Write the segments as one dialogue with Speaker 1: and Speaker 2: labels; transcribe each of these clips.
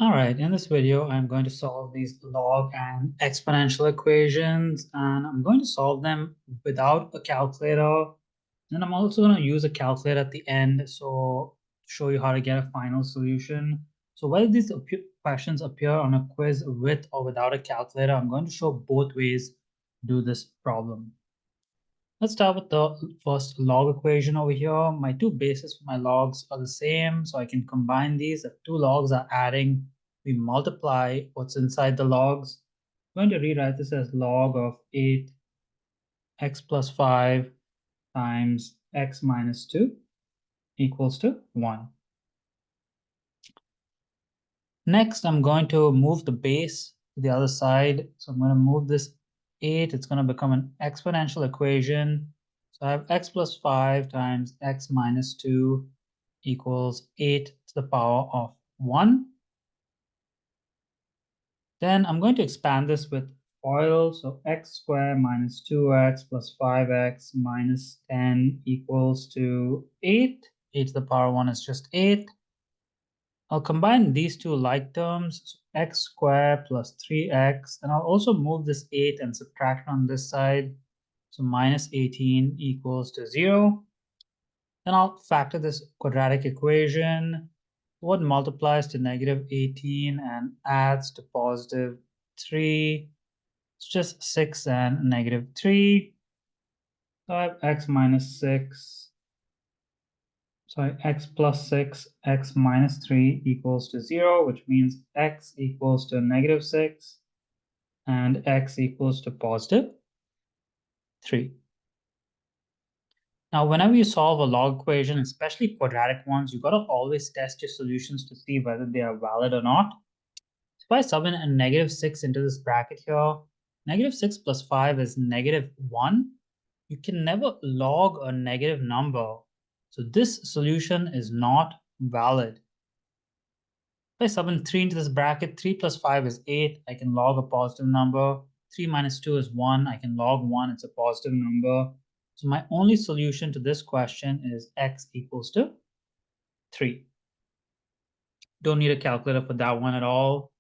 Speaker 1: All right, in this video, I'm going to solve these log and exponential equations, and I'm going to solve them without a calculator. And I'm also going to use a calculator at the end, so to show you how to get a final solution. So whether these questions appear on a quiz with or without a calculator, I'm going to show both ways to do this problem. Let's start with the first log equation over here. My two bases for my logs are the same, so I can combine these. If two logs are adding, we multiply what's inside the logs. I'm going to rewrite this as log of 8x plus 5 times x minus 2 equals to 1. Next, I'm going to move the base to the other side. So I'm going to move this 8. It's going to become an exponential equation. So I have x plus 5 times x minus 2 equals 8 to the power of 1. Then I'm going to expand this with FOIL. So x squared minus 2x plus 5x minus 10 equals to 8. 8 to the power 1 is just 8. I'll combine these two like terms, so x squared plus 3x, and I'll also move this 8 and subtract on this side. So minus 18 equals to 0. Then I'll factor this quadratic equation. What multiplies to negative 18 and adds to positive 3? It's just 6 and negative 3. So I have x minus 6. Sorry, x plus 6, x minus 3 equals to 0, which means x equals to negative 6 and x equals to positive 3. Now, whenever you solve a log equation, especially quadratic ones, you've got to always test your solutions to see whether they are valid or not. So if I sub in a negative 6 into this bracket here, negative 6 plus 5 is negative 1. You can never log a negative number. So this solution is not valid. If I sub in 3 into this bracket, 3 plus 5 is 8. I can log a positive number. 3 minus 2 is 1. I can log 1. It's a positive number. So my only solution to this question is x equals to 3. Don't need a calculator for that one at all.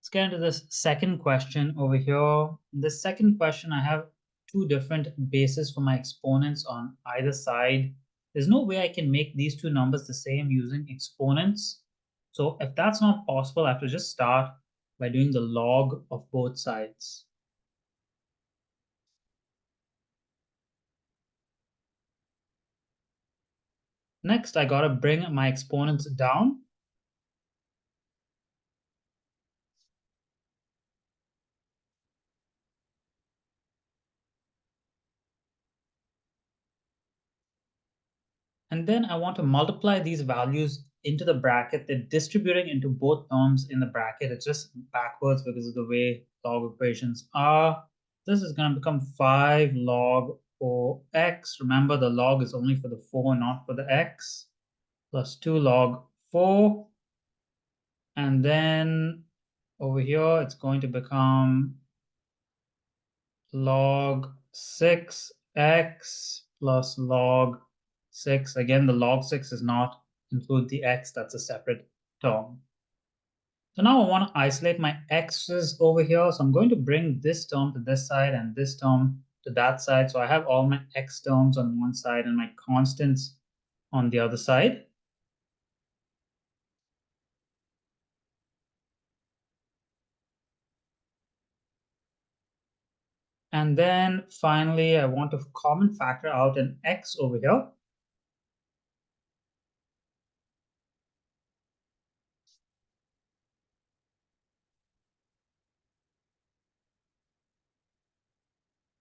Speaker 1: Let's get into this second question over here. In this second question, I have two different bases for my exponents on either side. There's no way I can make these two numbers the same using exponents. So if that's not possible, I have to just start by doing the log of both sides. Next, I gotta bring my exponents down. And then I want to multiply these values into the bracket. They're distributing into both terms in the bracket. It's just backwards because of the way log equations are. This is going to become 5 log 4x. Remember, the log is only for the 4, not for the x, plus 2 log 4. And then over here, it's going to become log 6x plus log 6. Again, the log 6 does not include the x. That's a separate term. So now I want to isolate my x's over here. So I'm going to bring this term to this side and this term to that side. So I have all my x terms on one side and my constants on the other side. And then finally, I want to common factor out an x over here.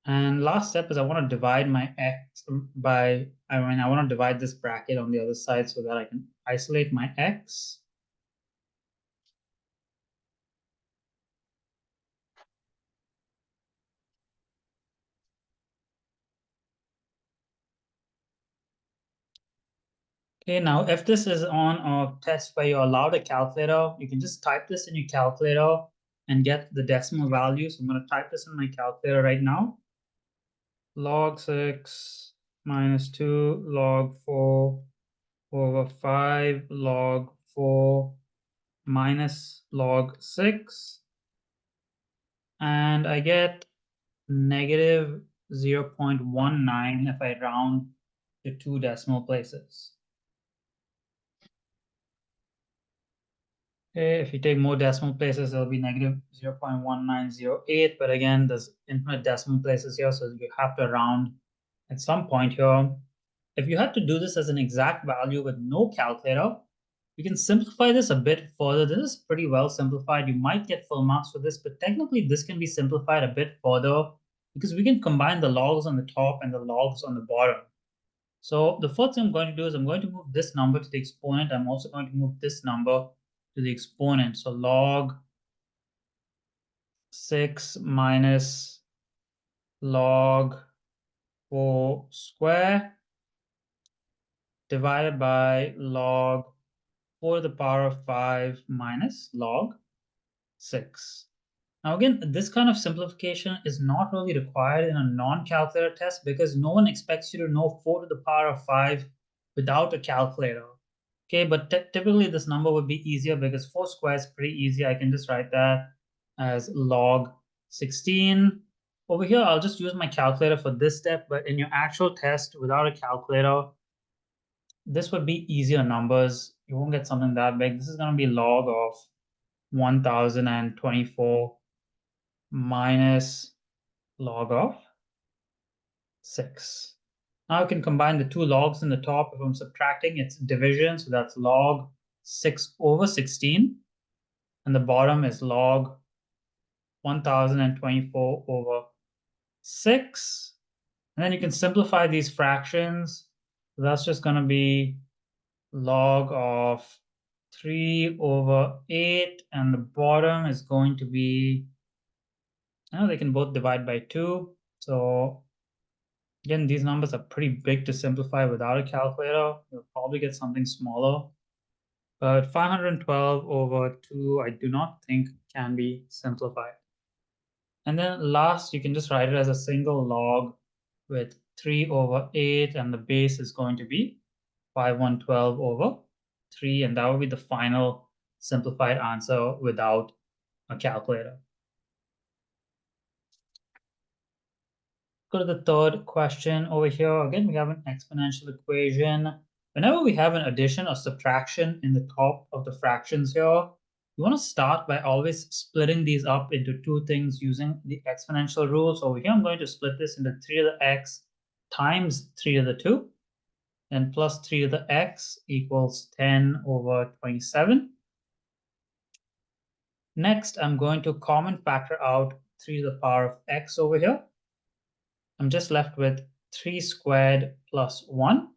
Speaker 1: And last step is I want to divide my x by, I want to divide this bracket on the other side so that I can isolate my x. Okay, now if this is on a test where you're allowed a calculator, you can just type this in your calculator and get the decimal value. So I'm going to type this in my calculator right now. Log 6 minus 2 log 4 over 5 log 4 minus log 6, and I get negative 0.19 if I round to 2 decimal places. Okay, if you take more decimal places, it'll be negative 0.1908, but again, there's infinite decimal places here, so you have to round at some point here. If you had to do this as an exact value with no calculator, you can simplify this a bit further. This is pretty well simplified. You might get full marks for this, but technically this can be simplified a bit further because we can combine the logs on the top and the logs on the bottom. So the first thing I'm going to do is I'm going to move this number to the exponent. I'm also going to move this number to the exponent. So log 6 minus log 4 square divided by log 4 to the power of 5 minus log 6. Now again, this kind of simplification is not really required in a non-calculator test because no one expects you to know 4 to the power of 5 without a calculator. Okay, but typically this number would be easier because 4 squared is pretty easy. I can just write that as log 16. Over here, I'll just use my calculator for this step, but in your actual test without a calculator, this would be easier numbers. You won't get something that big. This is going to be log of 1024 minus log of 6. Now I can combine the two logs in the top. If I'm subtracting, it's division, so that's log 6 over 16. And the bottom is log 1024 over 6. And then you can simplify these fractions. So that's just going to be log of 3 over 8. And the bottom is going to be, now they can both divide by 2. So again, these numbers are pretty big to simplify without a calculator. You'll probably get something smaller. But 512 over 2, I do not think can be simplified. And then last, you can just write it as a single log with 3 over 8, and the base is going to be 5112 over 3, and that will be the final simplified answer without a calculator. Go to the third question over here. Again, we have an exponential equation. Whenever we have an addition or subtraction in the top of the fractions here, you want to start by always splitting these up into two things using the exponential rule. So over here, I'm going to split this into 3 to the x times 3 to the 2, and plus 3 to the x equals 10 over 27. Next, I'm going to common factor out 3 to the power of x over here. I'm just left with 3 squared plus 1.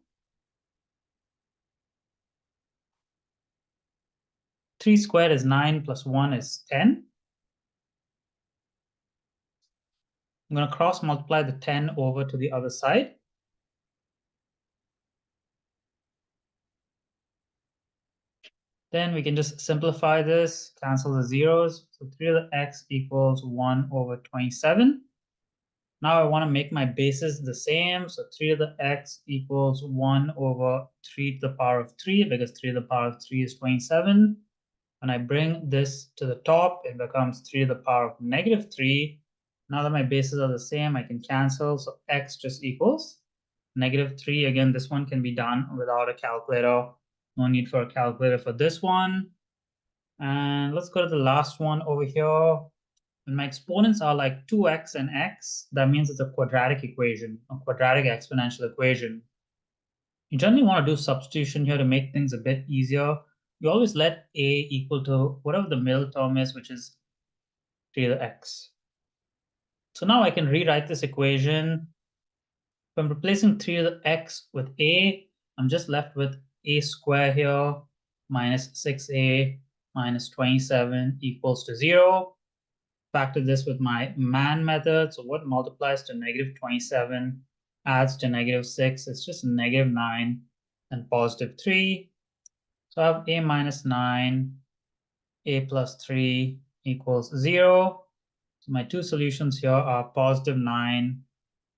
Speaker 1: 3 squared is 9 plus 1 is 10. I'm going to cross multiply the 10 over to the other side. Then we can just simplify this, cancel the zeros. So 3 to the x equals 1 over 27. Now I want to make my bases the same. So 3 to the x equals 1 over 3 to the power of 3 because 3 to the power of 3 is 27. When I bring this to the top, it becomes 3 to the power of negative 3. Now that my bases are the same, I can cancel. So x just equals negative 3. Again, this one can be done without a calculator. No need for a calculator for this one. And let's go to the last one over here. When my exponents are like 2x and x, that means it's a quadratic equation, a quadratic exponential equation. You generally want to do substitution here to make things a bit easier. You always let a equal to whatever the middle term is, which is 3 to the x. So now I can rewrite this equation. If I'm replacing 3 to the x with a, I'm just left with a square here minus 6a minus 27 equals to 0. Factor this with my man method. So what multiplies to negative 27 adds to negative 6? It's just negative 9 and positive 3. So I have a minus 9, a plus 3 equals 0. So my two solutions here are positive 9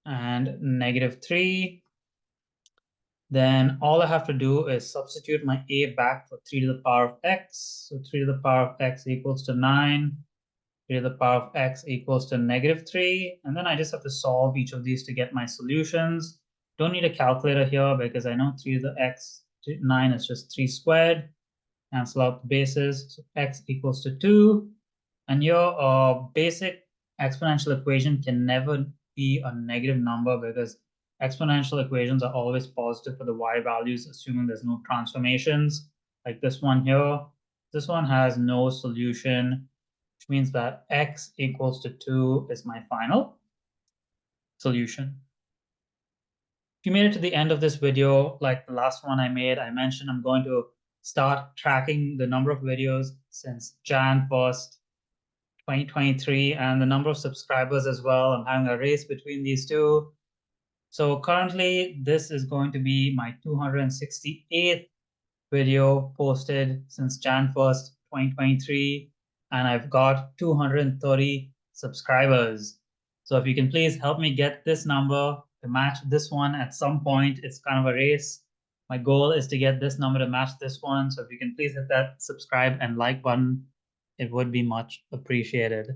Speaker 1: and negative 3. Then all I have to do is substitute my a back for 3 to the power of x. So 3 to the power of x equals to 9. 3 to the power of x equals to -3. And then I just have to solve each of these to get my solutions. Don't need a calculator here because I know 3 to the x, 9 is just 3 squared. Cancel out the bases. So x equals to 2. And your basic exponential equation can never be a negative number because exponential equations are always positive for the y values, assuming there's no transformations. Like this one here. This one has no solution, which means that x equals to 2 is my final solution. If you made it to the end of this video, like the last one I made, I mentioned I'm going to start tracking the number of videos since Jan 1st, 2023, and the number of subscribers as well. I'm having a race between these two. So currently, this is going to be my 268th video posted since Jan 1st, 2023, and I've got 230 subscribers. So if you can please help me get this number to match this one at some point. It's kind of a race. My goal is to get this number to match this one. So if you can please hit that subscribe and like button, it would be much appreciated.